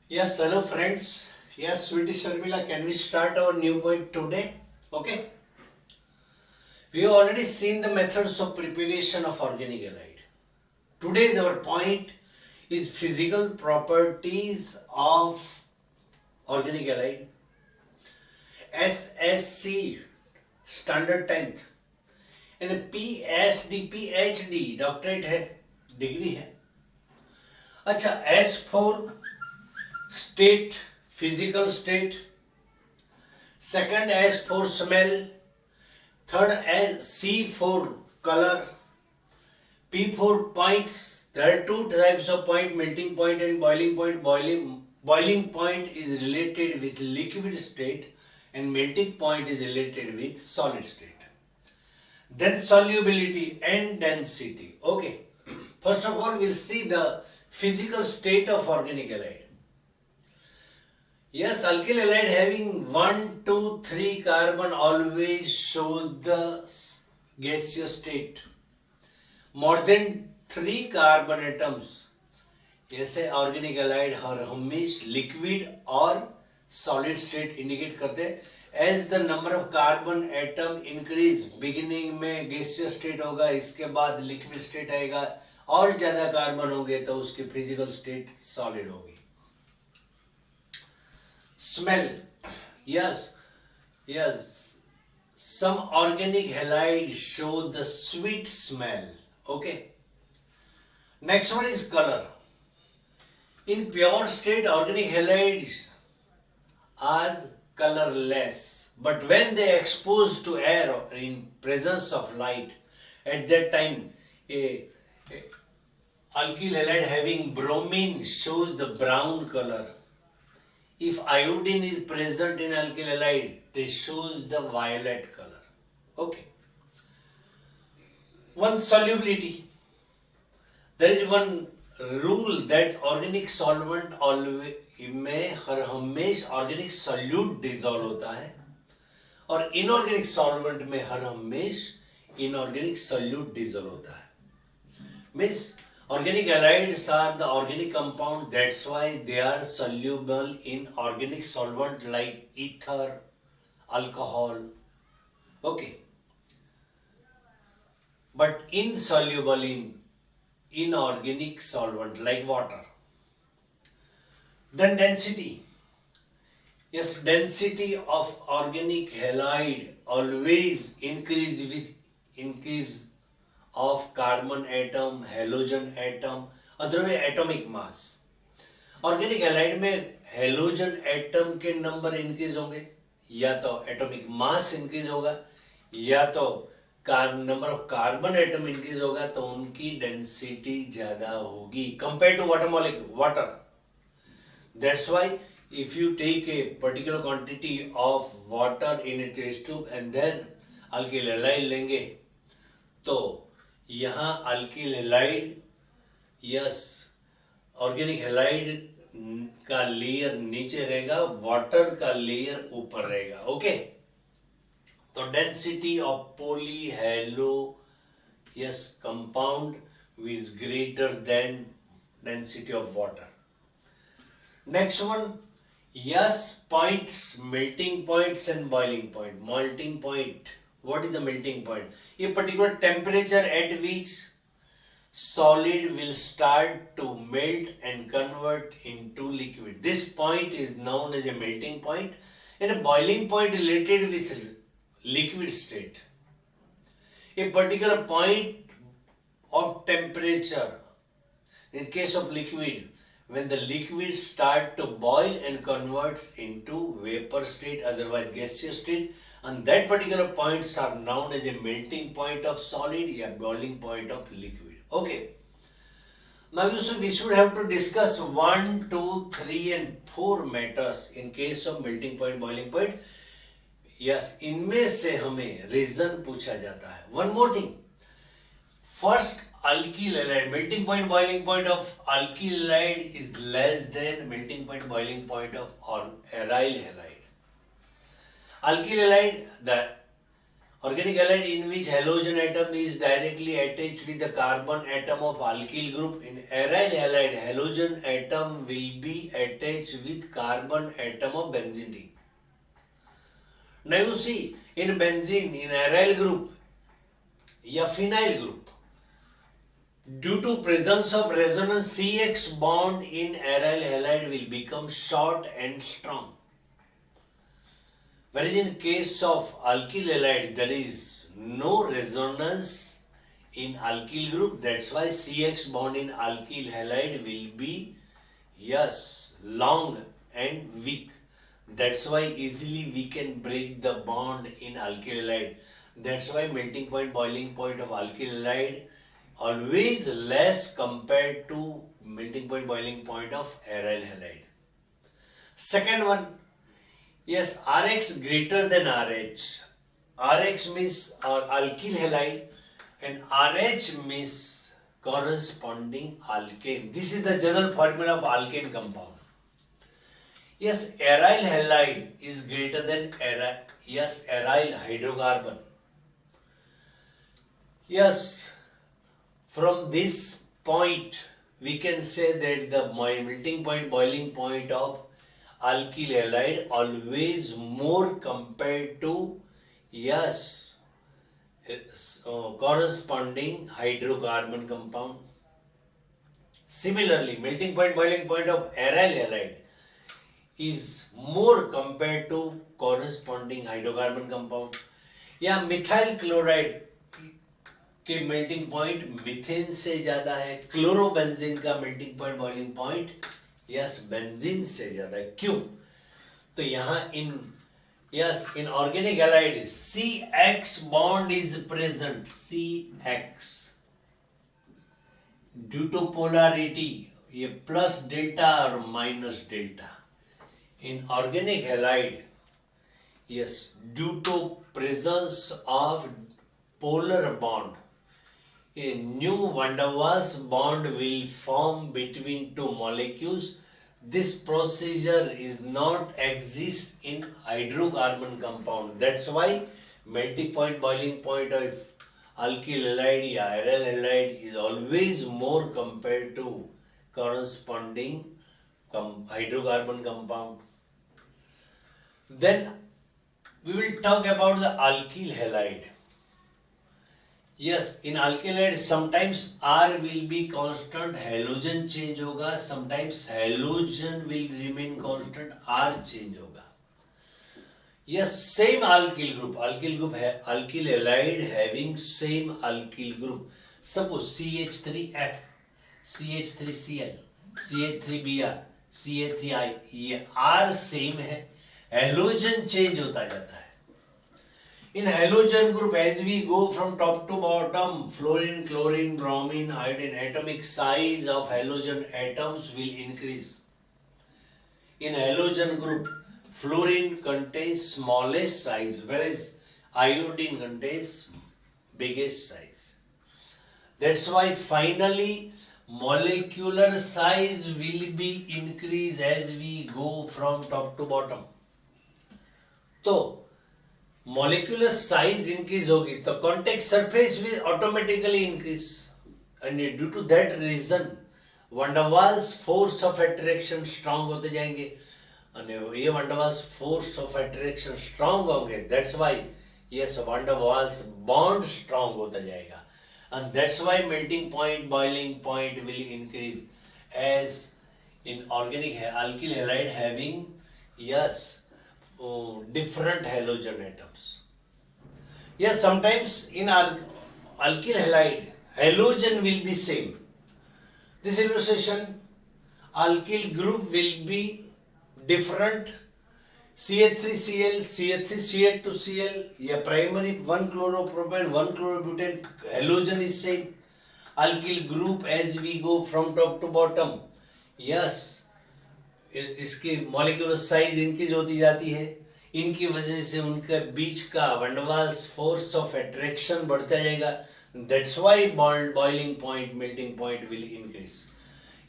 Yes, hello friends. Yes, sweetie Sharmila, can we start our new point today? Okay. We have already seen the methods of preparation of organic halide. Today our point is physical properties of organic halide. SSC standard 10th and PhD doctorate है degree है. अच्छा, S for state, physical state. Second S for smell. Third S, C for color. P for points. There are two types of point: melting point and boiling point. Boiling point is related with liquid state and melting point is related with solid state. Then solubility and density. Okay. First of all, we'll see the physical state of organic halide. Yes, alkyl halide having 1, 2, 3 carbon always show the gaseous state. More than 3 carbon atoms ऐसे organic halide हर हमेशा liquid और solid state indicate करते हैं. As the number of carbon atom increase, beginning में gaseous state होगा, इसके बाद लिक्विड स्टेट आएगा, और ज्यादा कार्बन होंगे तो उसकी फिजिकल स्टेट सॉलिड होगी. Smell. Yes. Some organic halide show the sweet smell. Okay. Next one is color. In pure state, organic halides are colorless. But when they are exposed to air or in presence of light, at that time, a alkyl halide having bromine shows the brown color. If iodine is present in alkyl halide, they shows the violet color. Okay. One solubility. There is one rule that organic solvent always में हर हमेशा organic solute dissolve होता है और inorganic solvent में हर हमेशा inorganic solute dissolve होता है. Means organic halides are the organic compound, that's why they are soluble in organic solvent like ether, alcohol. Okay. But insoluble in inorganic solvent like water. Then density. Yes, density of organic halide always increase with increase of carbon atom, halogen atom, otherwise atomic mass. Organic halide में halogen atom के number increase होंगे, या तो atomic mass increase होगा, या तो number of carbon atom increase होगा, तो उनकी डेंसिटी ज्यादा होगी compare to water molecule water. That's why if you take a particular quantity of water in a test tube and then alkyl halide लेंगे, तो यहाँ alkyl halide, yes, organic halide का layer नीचे रहेगा, वाटर का layer ऊपर रहेगा. Okay. तो density of poly halo yes compound is greater than density of water. Next one, yes, points, melting points and boiling point. Melting point, what is the melting point? A particular temperature at which solid will start to melt and convert into liquid. This point is known as a melting point, and a boiling point related with liquid state. A particular point of temperature, in case of liquid, when the liquid start to boil and converts into vapor state, otherwise gaseous state, and that particular points are known as a melting point of solid or boiling point of liquid. Okay. Now we should have to discuss 1, 2, 3 and 4 matters in case of melting point, boiling point. Yes, इनमें से हमें reason पूछा जाता है. One more thing. First, alkyl halide, melting point, boiling point of alkyl halide is less than melting point, boiling point of aryl halide. Alkyl halide, the Organic halide in which halogen atom is directly attached with the carbon atom of alkyl group. In aryl halide, halogen atom will be attached with carbon atom of benzene ring. Now you see, in benzene, in aryl group, या phenyl group, due to presence of resonance, CX bond in aryl halide will become short and strong. Whereas in case of alkyl halide, there is no resonance in alkyl group. That's why CX bond in alkyl halide will be, yes, long and weak. That's why easily we can break the bond in alkyl halide. That's why melting point, boiling point of alkyl halide always less compared to melting point, boiling point of aryl halide. Second one, yes, Rx greater than RH. Rx means alkyl halide and RH means corresponding alkane. This is the general formula of alkane compound. Yes, aryl halide is greater than aryl hydrocarbon. Yes, from this point we can say that the melting point, boiling point of alkyl halide always more compared to, yes, corresponding hydrocarbon compound. Similarly, melting point, boiling point of aryl halide is more compared to corresponding hydrocarbon compound. या methyl chloride के melting point methane से ज्यादा है, chlorobenzene का melting point, boiling point, yes, benzene से ज्यादा है. क्यों? तो यहाँ in organic halide CX bond is present. CX due to polarity, ये प्लस डेल्टा और minus delta. In organic halide, yes, due to presence of polar bond, a new van der Waals bond will form between two molecules. This procedure is not exist in hydrocarbon compound. That's why melting point, boiling point of alkyl halide या aryl halide is always more compared to corresponding hydrocarbon compound. Then we will talk about the alkyl halide. Yes, in alkyl halide sometimes R will be constant, halogen change होगा, sometimes halogen will remain constant, R change होगा. Yes, same alkyl group है, alkyl halide having same alkyl group. Suppose CH3F, CH3Cl, CH3Br, CH3I, ये R same है, halogen change होता जाता है. In halogen group, as we go from top to bottom, fluorine, chlorine, bromine, iodine, atomic size of halogen atoms will increase. In halogen group, fluorine contains smallest size, whereas iodine contains biggest size. That's why finally molecular size will be increased as we go from top to bottom. So, molecular size increase होगी तो contact surface will automatically increase, and due to that reason van der Waals force of attraction strong होते जाएंगे, and ये van der Waals force of attraction strong होंगे. That's why yes, van der Waals bond strong होता जाएगा, and that's why melting point, boiling point will increase as in organic alkyl halide having, yes, different halogen atoms. Yes, sometimes in alkyl halide, halogen will be same. This illustration, alkyl group will be different. CH3Cl, CH3Cl2Cl, yeah, primary 1 chloropropane, 1 chlorobutane, halogen is same. Alkyl group as we go from top to bottom, yes, इसकी molecular size increase होती जाती है, इनकी वजह से उनके बीच का van der Waals force of attraction बढ़ता जाएगा. That's why boiling point, melting point will increase.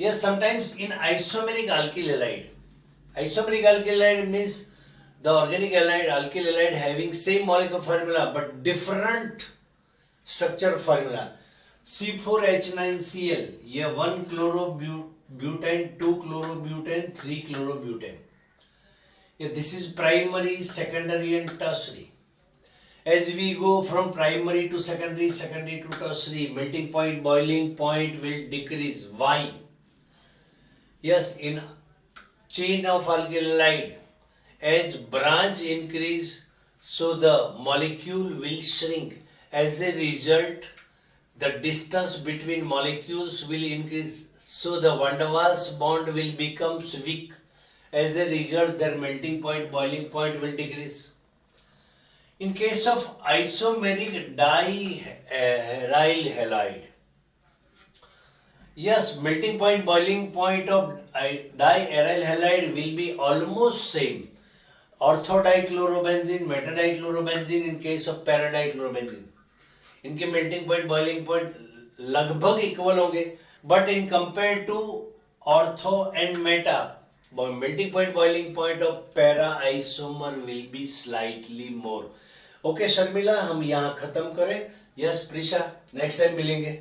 Yes, sometimes in isomeric alkyl halide, isomeric alkyl halide means the organic halide, alkyl halide having same molecular formula but different structure formula. C4H9Cl, ये 1 chlorobutane, 2 chlorobutane, 3 chlorobutane. Yeah, this is primary, secondary and tertiary. As we go from primary to secondary, secondary to tertiary, melting point, boiling point will decrease. Why? Yes, in chain of alkyl halide, as branch increase, so the molecule will shrink. As a result, the distance between molecules will increase, so the van der Waals bond will become weak. As a result, their melting point, boiling point will decrease. In case of isomeric diaryl halide, yes, melting point, boiling point of diaryl halide will be almost same. Orthodichlorobenzene, metadichlorobenzene in case of paradichlorobenzene. इनके melting point boiling point लगभग equal होंगे, but in compare to ortho and meta, melting point boiling point of para isomer will be slightly more. Okay Sharmila, हम यहाँ खत्म करें. Yes Prisha, next time मिलेंगे.